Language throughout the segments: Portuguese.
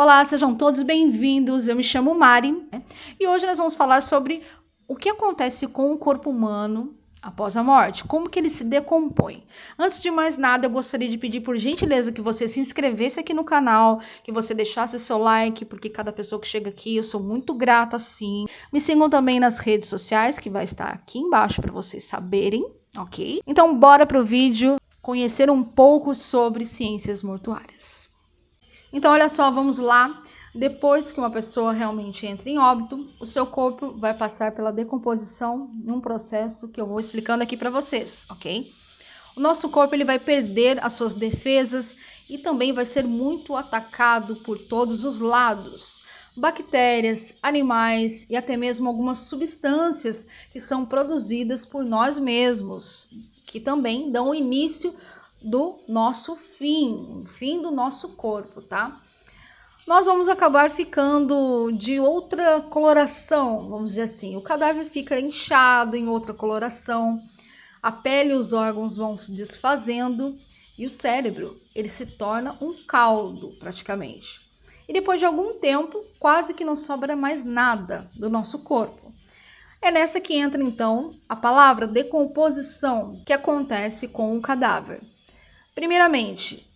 Olá, sejam todos bem-vindos. Eu me chamo Mari e hoje nós vamos falar sobre o que acontece com o corpo humano após a morte, como que ele se decompõe. Antes de mais nada, eu gostaria de pedir por gentileza que você se inscrevesse aqui no canal, que você deixasse seu like, porque cada pessoa que chega aqui eu sou muito grata, sim. Me sigam também nas redes sociais, que vai estar aqui embaixo para vocês saberem, ok? Então, bora pro vídeo conhecer um pouco sobre ciências mortuárias. Então, olha só, vamos lá. Depois que uma pessoa realmente entra em óbito, o seu corpo vai passar pela decomposição num processo que eu vou explicando aqui para vocês, ok? O nosso corpo ele vai perder as suas defesas e também vai ser muito atacado por todos os lados. Bactérias, animais e até mesmo algumas substâncias que são produzidas por nós mesmos, que também dão o início do nosso fim, o fim do nosso corpo, tá? Nós vamos acabar ficando de outra coloração, vamos dizer assim. O cadáver fica inchado em outra coloração, a pele e os órgãos vão se desfazendo e o cérebro, ele se torna um caldo, praticamente. E depois de algum tempo, quase que não sobra mais nada do nosso corpo. É nessa que entra, então, a palavra decomposição, que acontece com o cadáver. Primeiramente,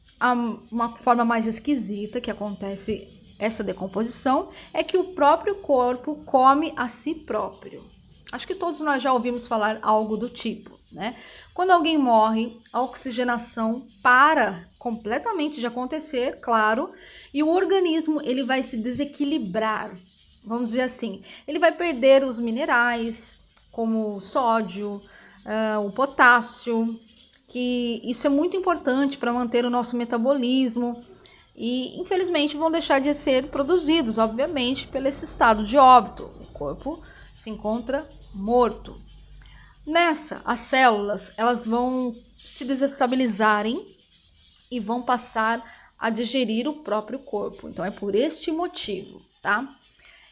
uma forma mais esquisita que acontece essa decomposição é que o próprio corpo come a si próprio. Acho que todos nós já ouvimos falar algo do tipo, né? Quando alguém morre, a oxigenação para completamente de acontecer, claro, e o organismo ele vai se desequilibrar, vamos dizer assim. Ele vai perder os minerais, como o sódio, o potássio, que isso é muito importante para manter o nosso metabolismo e, infelizmente, vão deixar de ser produzidos, obviamente, pelo esse estado de óbito. O corpo se encontra morto. Nessa, as células elas vão se desestabilizarem e vão passar a digerir o próprio corpo. Então, é por este motivo, tá?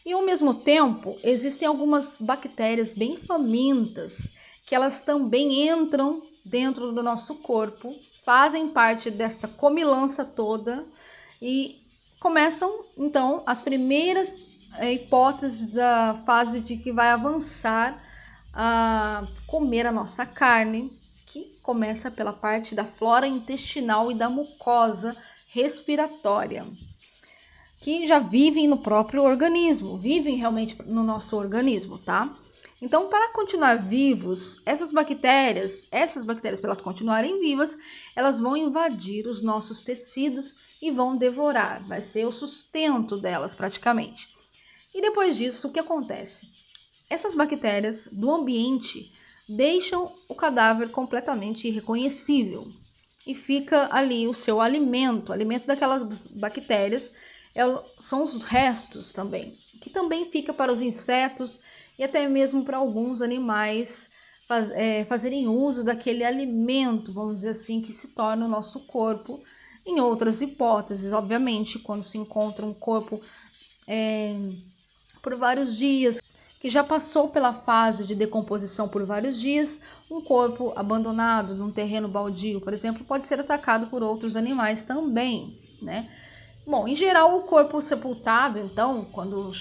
E, ao mesmo tempo, existem algumas bactérias bem famintas que elas também entram dentro do nosso corpo, fazem parte desta comilança toda e começam, então, as primeiras hipóteses da fase de que vai avançar a comer a nossa carne, que começa pela parte da flora intestinal e da mucosa respiratória, que já vivem no próprio organismo, vivem realmente no nosso organismo, tá? Então, para continuar vivos, essas bactérias, para elas continuarem vivas, elas vão invadir os nossos tecidos e vão devorar. Vai ser o sustento delas, praticamente. E depois disso, o que acontece? Essas bactérias do ambiente deixam o cadáver completamente irreconhecível. E fica ali o seu alimento, o alimento daquelas bactérias, são os restos também, que também fica para os insetos e até mesmo para alguns animais fazerem uso daquele alimento, vamos dizer assim, que se torna o nosso corpo. Em outras hipóteses, obviamente, quando se encontra um corpo por vários dias, que já passou pela fase de decomposição por vários dias, um corpo abandonado num terreno baldio, por exemplo, pode ser atacado por outros animais também, né? Bom, em geral, o corpo sepultado, então, quando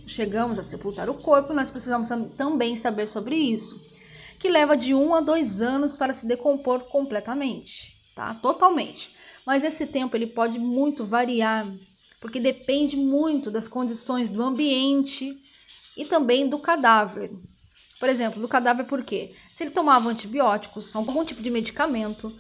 chegamos a sepultar o corpo, nós precisamos também saber sobre isso, que leva de 1 a 2 anos para se decompor completamente, tá? Totalmente. Mas esse tempo ele pode muito variar, porque depende muito das condições do ambiente e também do cadáver. Por exemplo, do cadáver por quê? Se ele tomava antibióticos, algum tipo de medicamento,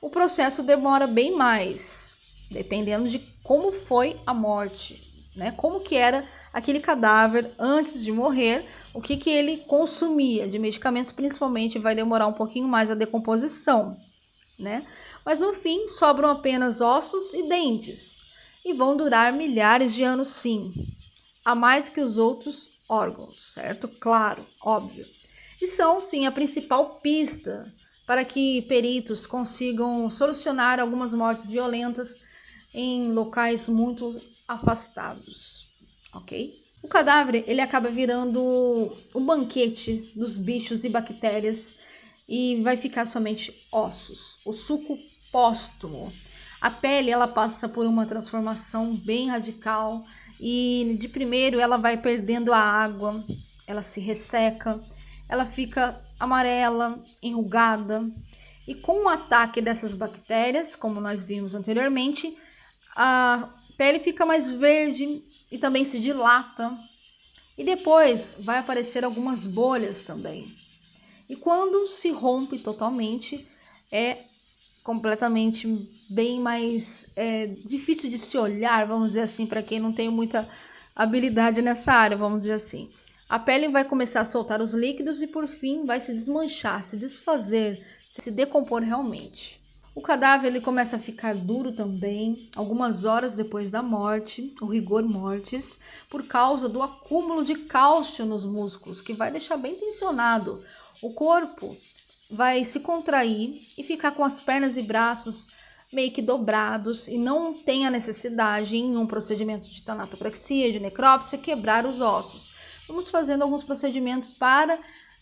o processo demora bem mais, dependendo de como foi a morte, né? Como que era aquele cadáver antes de morrer, o que ele consumia de medicamentos, principalmente, vai demorar um pouquinho mais a decomposição, né? Mas no fim, sobram apenas ossos e dentes, e vão durar milhares de anos, sim, a mais que os outros órgãos, certo? Claro, óbvio. E são, sim, a principal pista para que peritos consigam solucionar algumas mortes violentas em locais muito afastados, ok? O cadáver, ele acaba virando o banquete dos bichos e bactérias e vai ficar somente ossos, o suco póstumo. A pele, ela passa por uma transformação bem radical e de primeiro ela vai perdendo a água, ela se resseca, ela fica amarela, enrugada. E com o ataque dessas bactérias, como nós vimos anteriormente, a pele fica mais verde e também se dilata. E depois vai aparecer algumas bolhas também. E quando se rompe totalmente, é completamente bem mais difícil de se olhar, vamos dizer assim, para quem não tem muita habilidade nessa área, vamos dizer assim. A pele vai começar a soltar os líquidos e por fim vai se desmanchar, se desfazer, se decompor realmente. O cadáver ele começa a ficar duro também, algumas horas depois da morte, o rigor mortis, por causa do acúmulo de cálcio nos músculos, que vai deixar bem tensionado. O corpo vai se contrair e ficar com as pernas e braços meio que dobrados e não tem a necessidade, em um procedimento de tanatopraxia, de necrópsia, quebrar os ossos. Vamos fazendo alguns procedimentos para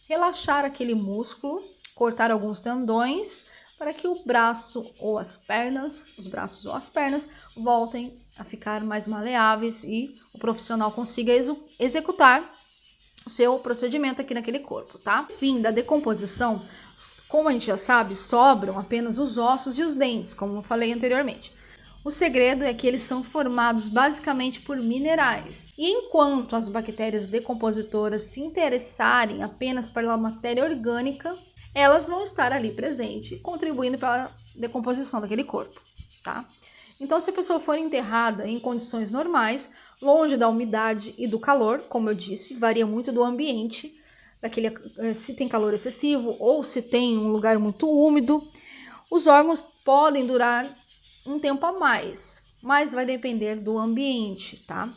relaxar aquele músculo, cortar alguns tendões, para que o braço ou as pernas, os braços ou as pernas, voltem a ficar mais maleáveis e o profissional consiga executar o seu procedimento aqui naquele corpo, tá? Fim da decomposição, como a gente já sabe, sobram apenas os ossos e os dentes, como eu falei anteriormente. O segredo é que eles são formados basicamente por minerais. E enquanto as bactérias decompositoras se interessarem apenas pela matéria orgânica, elas vão estar ali presentes, contribuindo para a decomposição daquele corpo, tá? Então, se a pessoa for enterrada em condições normais, longe da umidade e do calor, como eu disse, varia muito do ambiente, se tem calor excessivo ou se tem um lugar muito úmido, os órgãos podem durar um tempo a mais, mas vai depender do ambiente, tá?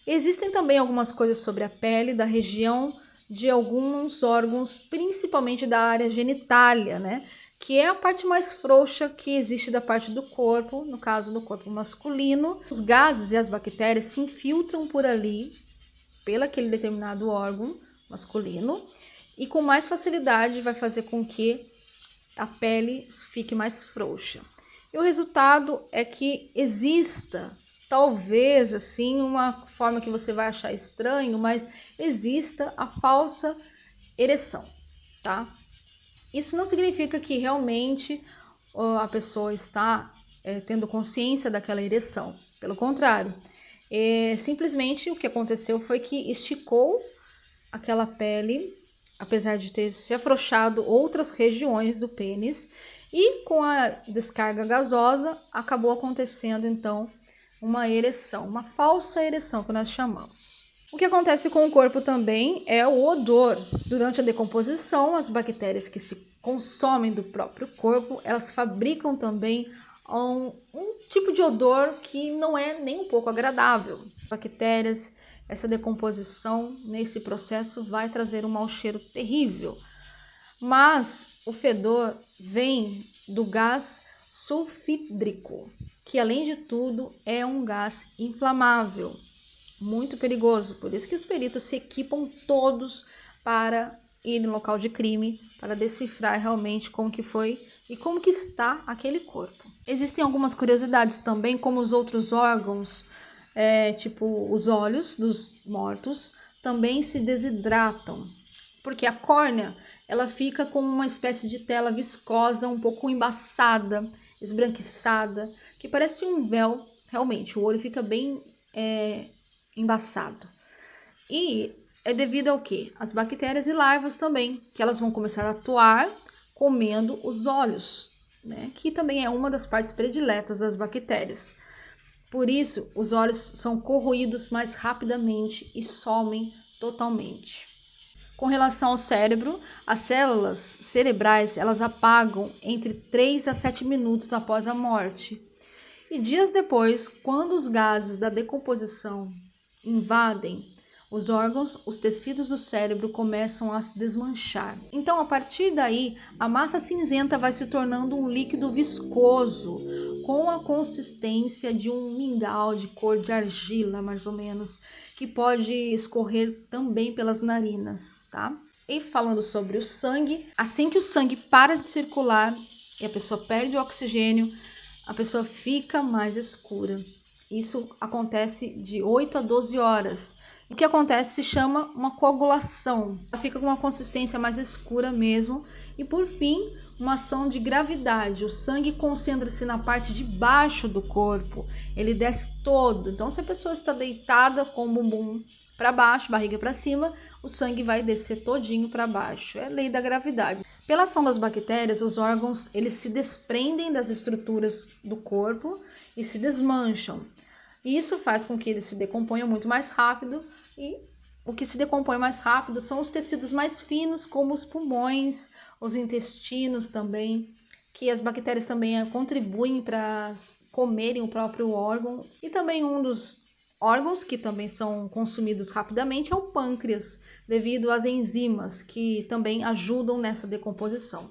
Existem também algumas coisas sobre a pele da região de alguns órgãos, principalmente da área genitália, né? Que é a parte mais frouxa que existe da parte do corpo, no caso do corpo masculino. Os gases e as bactérias se infiltram por ali, pelo aquele determinado órgão masculino, e com mais facilidade vai fazer com que a pele fique mais frouxa. E o resultado é que exista, talvez assim, uma forma que você vai achar estranho, mas exista a falsa ereção, tá? Isso não significa que realmente a pessoa está tendo consciência daquela ereção. Pelo contrário, simplesmente o que aconteceu foi que esticou aquela pele, apesar de ter se afrouxado outras regiões do pênis, e com a descarga gasosa acabou acontecendo então uma ereção, uma falsa ereção que nós chamamos. O que acontece com o corpo também é o odor. Durante a decomposição, as bactérias que se consomem do próprio corpo, elas fabricam também um tipo de odor que não é nem um pouco agradável. As bactérias, essa decomposição nesse processo vai trazer um mau cheiro terrível. Mas o fedor vem do gás sulfídrico, que além de tudo é um gás inflamável, muito perigoso. Por isso que os peritos se equipam todos para ir no local de crime, para decifrar realmente como que foi e como que está aquele corpo. Existem algumas curiosidades também, como os outros órgãos, tipo os olhos dos mortos, também se desidratam, porque a córnea ela fica com uma espécie de tela viscosa, um pouco embaçada, esbranquiçada, que parece um véu, realmente, o olho fica bem embaçado. E é devido ao quê? As bactérias e larvas também, que elas vão começar a atuar comendo os olhos, né? Que também é uma das partes prediletas das bactérias. Por isso, os olhos são corroídos mais rapidamente e somem totalmente. Com relação ao cérebro, as células cerebrais elas apagam entre 3 a 7 minutos após a morte. E dias depois, quando os gases da decomposição invadem os órgãos, os tecidos do cérebro começam a se desmanchar. Então, a partir daí, a massa cinzenta vai se tornando um líquido viscoso, com a consistência de um mingau de cor de argila, mais ou menos, que pode escorrer também pelas narinas, tá? E falando sobre o sangue, assim que o sangue para de circular e a pessoa perde o oxigênio, a pessoa fica mais escura. Isso acontece de 8 a 12 horas. O que acontece se chama uma coagulação. Ela fica com uma consistência mais escura mesmo. E por fim, uma ação de gravidade. O sangue concentra-se na parte de baixo do corpo. Ele desce todo. Então, se a pessoa está deitada com o bumbum para baixo, barriga para cima, o sangue vai descer todinho para baixo. É a lei da gravidade. Pela ação das bactérias, os órgãos eles se desprendem das estruturas do corpo e se desmancham. E isso faz com que eles se decomponham muito mais rápido, e o que se decompõe mais rápido são os tecidos mais finos, como os pulmões, os intestinos também, que as bactérias também contribuem para comerem o próprio órgão. E também um dos órgãos que também são consumidos rapidamente é o pâncreas, devido às enzimas que também ajudam nessa decomposição.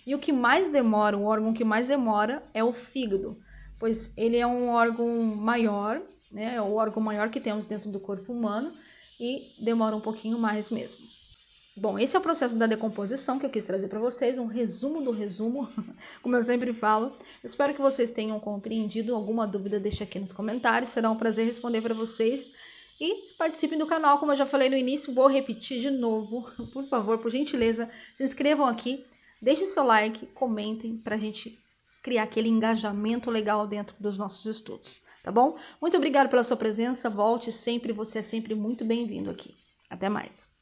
E o que mais demora, o órgão que mais demora é o fígado, pois ele é um órgão maior, né? É o órgão maior que temos dentro do corpo humano e demora um pouquinho mais mesmo. Bom, esse é o processo da decomposição que eu quis trazer para vocês, um resumo do resumo, como eu sempre falo. Espero que vocês tenham compreendido. Alguma dúvida, deixa aqui nos comentários, será um prazer responder para vocês. E participem do canal, como eu já falei no início, vou repetir de novo, por favor, por gentileza, se inscrevam aqui, deixem seu like, comentem para a gente criar aquele engajamento legal dentro dos nossos estudos, tá bom? Muito obrigada pela sua presença, volte sempre, você é sempre muito bem-vindo aqui. Até mais!